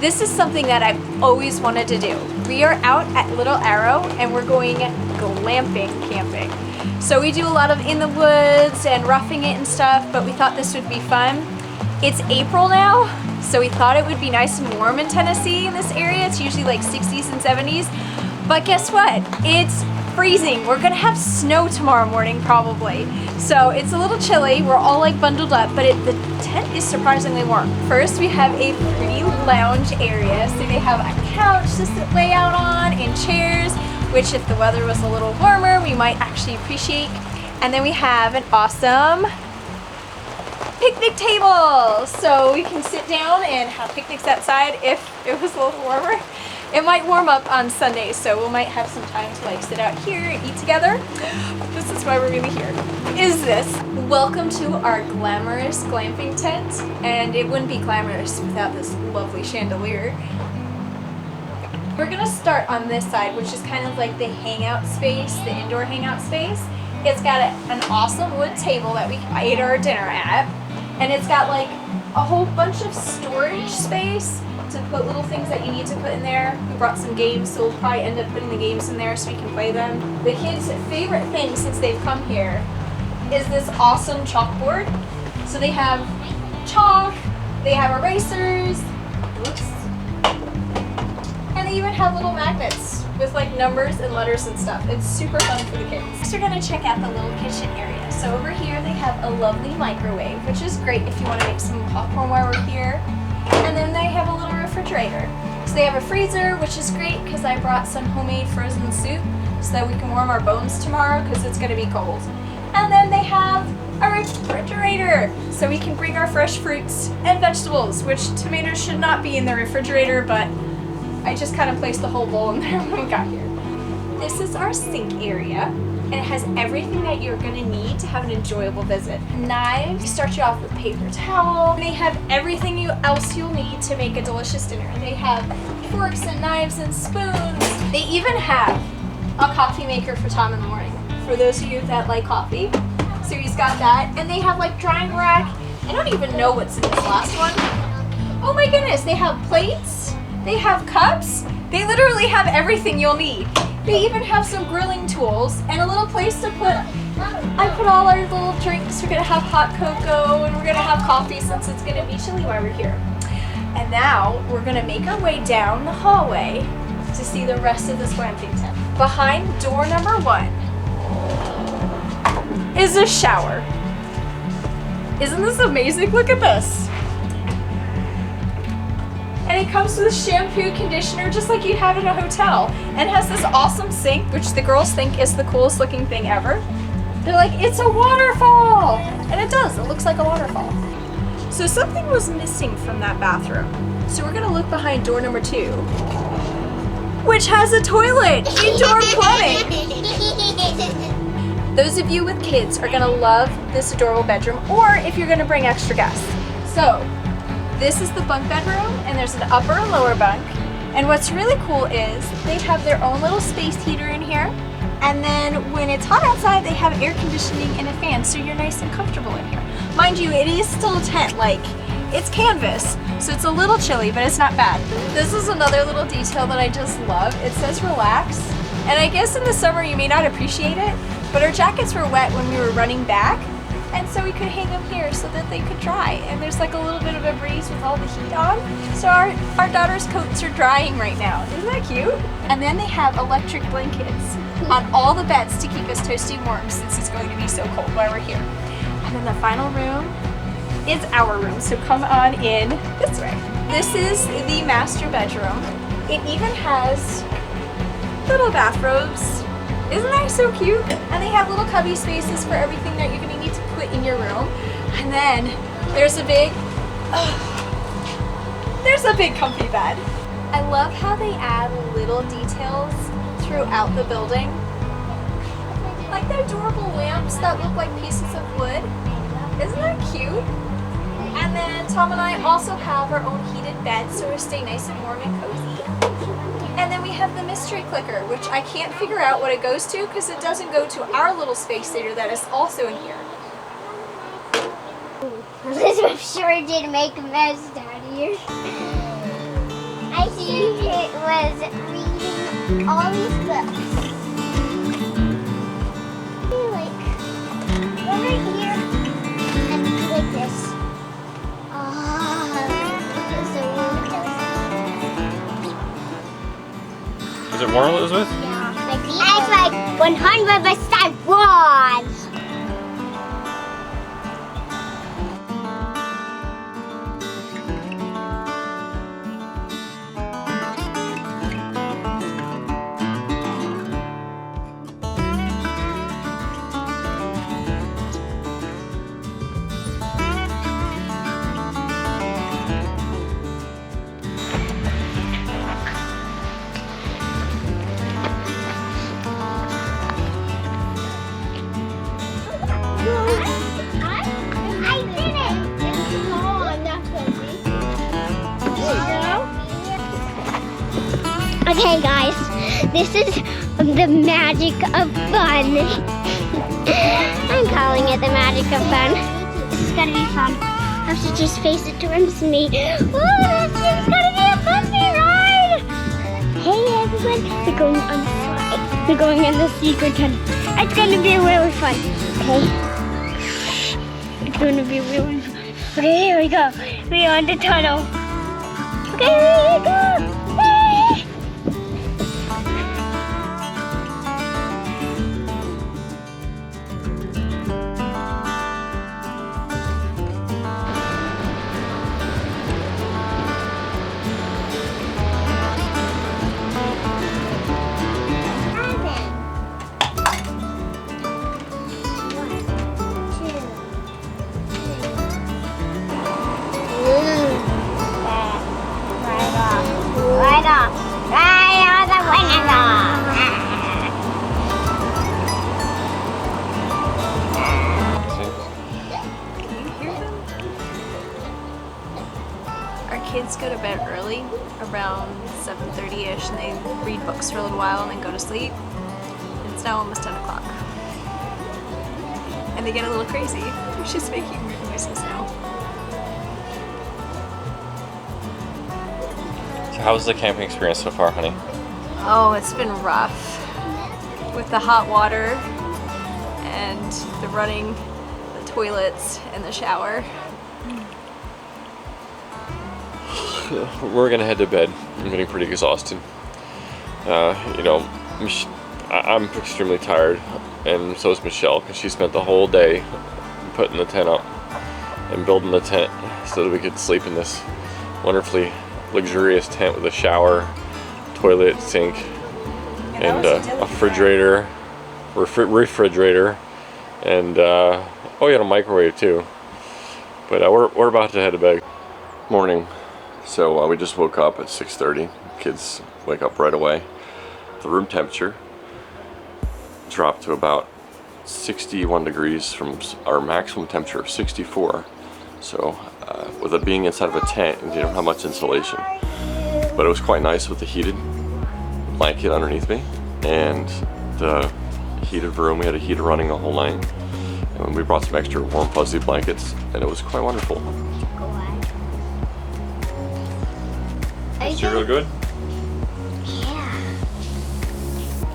This is something that I've always wanted to do. We are out at Little Arrow and we're going glamping camping. So we do a lot of in the woods and roughing it and stuff, but we thought this would be fun. It's April now, so we thought it would be nice and warm in Tennessee in this area. It's usually like 60s and 70s, but guess what? It's freezing. We're gonna have snow tomorrow morning probably. So it's a little chilly. We're all like bundled up, but the tent is surprisingly warm. First, we have a pretty lounge area. So they have a couch to lay out on and chairs, which if the weather was a little warmer, we might actually appreciate. And then we have an awesome picnic table. So we can sit down and have picnics outside if it was a little warmer. It might warm up on Sundays, so we might have some time to like sit out here and eat together. This is why we're gonna be here. Is this? Welcome to our glamorous glamping tent. And it wouldn't be glamorous without this lovely chandelier. We're gonna start on this side, which is kind of like the hangout space, the indoor hangout space. It's got an awesome wood table that we ate our dinner at. And it's got like a whole bunch of storage space to put little things that you need to put in there. We brought some games, so we'll probably end up putting the games in there so we can play them. The kids' favorite thing since they've come here is this awesome chalkboard. So they have chalk, they have erasers, whoops, and they even have little magnets with like numbers and letters and stuff. It's super fun for the kids. Next we're gonna check out the little kitchen area. So over here they have a lovely microwave, which is great if you want to make some popcorn while we're here. And then they have a little refrigerator. So they have a freezer, which is great because I brought some homemade frozen soup so that we can warm our bones tomorrow because it's going to be cold. And then they have a refrigerator so we can bring our fresh fruits and vegetables, which tomatoes should not be in the refrigerator, but I just kind of placed the whole bowl in there when we got here. This is our sink area. And it has everything that you're gonna need to have an enjoyable visit. Knives, start you off with paper towel. They have everything else you'll need to make a delicious dinner. They have forks and knives and spoons. They even have a coffee maker for Tom in the morning, for those of you that like coffee. So he's got that. And they have like drying rack. I don't even know what's in this last one. Oh my goodness, they have plates, they have cups. They literally have everything you'll need. They even have some grilling tools and a little place to put, I put all our little drinks. We're gonna have hot cocoa and we're gonna have coffee since it's gonna be chilly while we're here. And now we're gonna make our way down the hallway to see the rest of this glamping tent. Behind door number 1 is a shower. Isn't this amazing? Look at this. And it comes with a shampoo, conditioner, just like you'd have in a hotel. And has this awesome sink, which the girls think is the coolest looking thing ever. They're like, it's a waterfall! And it does, it looks like a waterfall. So something was missing from that bathroom. So we're gonna look behind door number 2, which has a toilet, indoor plumbing. Those of you with kids are gonna love this adorable bedroom, or if you're gonna bring extra guests. So, this is the bunk bedroom, and there's an upper and lower bunk. And what's really cool is they have their own little space heater in here. And then when it's hot outside, they have air conditioning and a fan, so you're nice and comfortable in here. Mind you, it is still a tent, like it's canvas, so it's a little chilly, but it's not bad. This is another little detail that I just love. It says relax. And I guess in the summer you may not appreciate it, but our jackets were wet when we were running back. And so we could hang them here so that they could dry. And there's like a little bit of a breeze with all the heat on. So our daughter's coats are drying right now. Isn't that cute? And then they have electric blankets on all the beds to keep us toasty warm since it's going to be so cold while we're here. And then the final room is our room. So come on in this way. This is the master bedroom. It even has little bathrobes. Isn't that so cute? And they have little cubby spaces for everything that you're gonna need to put in your room. And then there's a big comfy bed. I love how they add little details throughout the building. Like the adorable lamps that look like pieces of wood. Isn't that cute? And then Tom and I also have our own heated bed, so we stay nice and warm and cozy. And then we have the mystery clicker, which I can't figure out what it goes to because it doesn't go to our little space heater that is also in here. Elizabeth sure did make a mess down here. I see it was reading all these books. Like, go right here and do like this. Is it warm, Elizabeth? Yeah. It's like 100% warm. Okay guys, this is the magic of fun. I'm calling it the magic of fun. This is gonna be fun. I have to just face it towards me. Oh, this is gonna be a bumpy ride! Hey everyone, we're going on the slide. We're going in the secret tunnel. It's gonna be really fun. Okay? It's gonna be really fun. Okay, here we go. We're on the tunnel. Okay, here we go. Kids go to bed early, around 7:30ish, and they read books for a little while and then go to sleep. It's now almost 10 o'clock. And they get a little crazy. They're just making weird noises now. So how was the camping experience so far, honey? Oh, it's been rough. With the hot water and the running, the toilets, and the shower. We're gonna head to bed. I'm getting pretty exhausted. You know, I'm extremely tired, and so is Michelle, because she spent the whole day putting the tent up and building the tent so that we could sleep in this wonderfully luxurious tent with a shower, toilet, sink, and a refrigerator, and oh yeah, a microwave too. But we're about to head to bed. Morning. So we just woke up at 6:30. Kids wake up right away. The room temperature dropped to about 61 degrees from our maximum temperature of 64. So with it being inside of a tent, you don't have much insulation. But it was quite nice with the heated blanket underneath me and the heated room. We had a heater running the whole night. And we brought some extra warm fuzzy blankets, and it was quite wonderful. Is it real good? Yeah.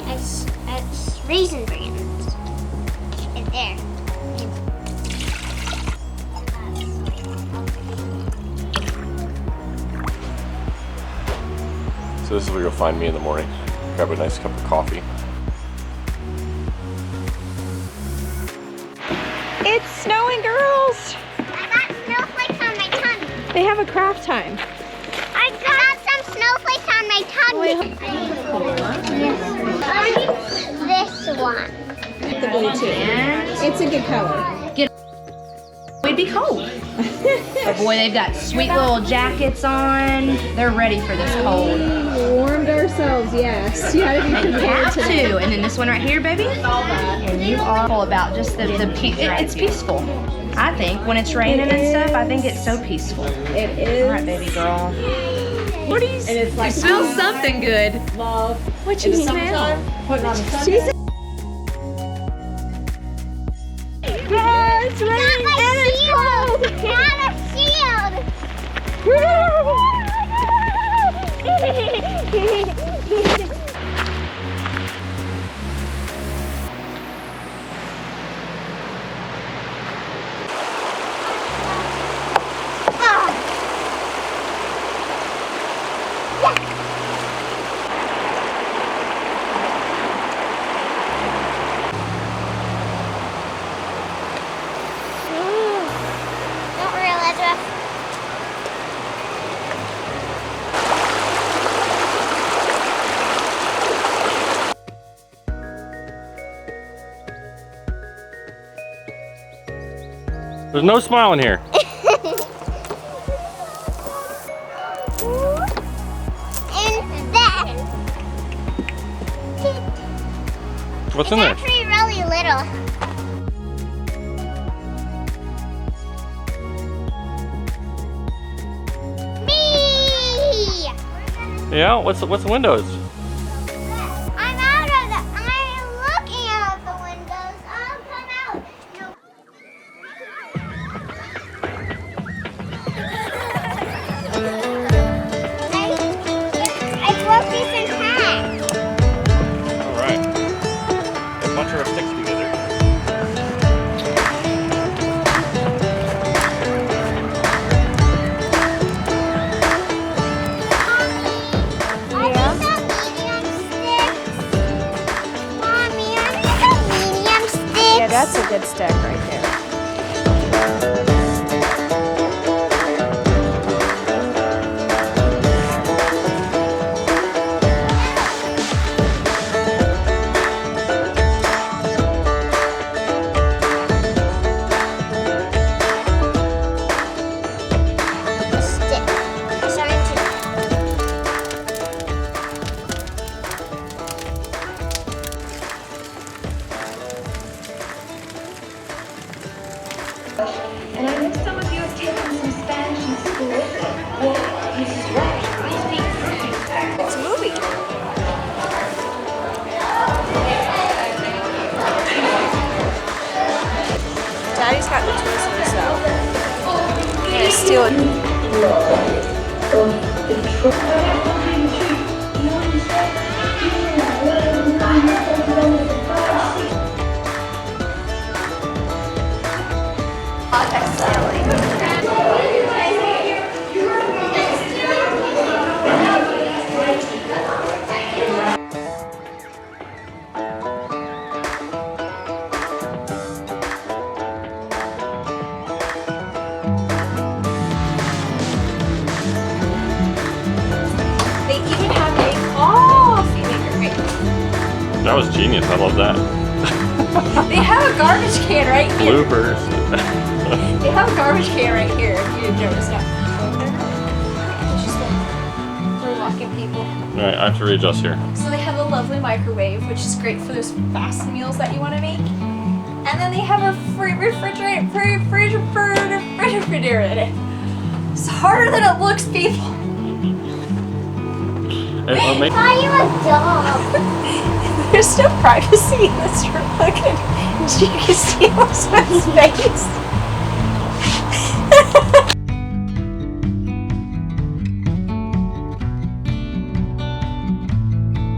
It's Raisin Brands. It's there. So this is where you'll find me in the morning. Grab a nice cup of coffee. It's snowing, girls! I got snowflakes on my tongue. They have a craft time. I got some snowflakes on my tongue. This one. The blue too. It's a good color. We'd be cold. Oh boy, they've got sweet little jackets on. They're ready for this cold. Warmed ourselves, yes. You gotta be You prepared have today. to. And then this one right here, baby. And you are all about just it's peaceful. I think when it's raining and stuff, I think it's so peaceful. It is. All right, baby girl. What do you? And it's like You smell something good. love. What you smell? Putting on the sun. It's raining and it's cold. Got a shield. Don't worry, Elizabeth. There's no smiling here. And then What's it's in there? actually really little. Me! Yeah, what's the windows? I'm out of the. I'm looking out the windows. I'll come out. No. I broke these in half. Alright. A bunch of our sticks together. That's a good stick right there. And I know some of you have taken some Spanish in school. Well, this is right. I speak perfect Spanish. It's moving. Daddy's got the twizzlers though. I'm gonna steal it. They even have a coffee maker. Wait. That was genius. I love that. They have a garbage can right here. Bloopers. They have a garbage can right here. If you didn't notice that. We're walking people. Alright, I have to readjust here. So they have a lovely microwave, which is great for those fast meals that you want to make. And then they have a free refrigerator. It's harder than it looks, people. Hey, oh, I thought you were dumb. There's no privacy in this room. Look at you can see most of his face.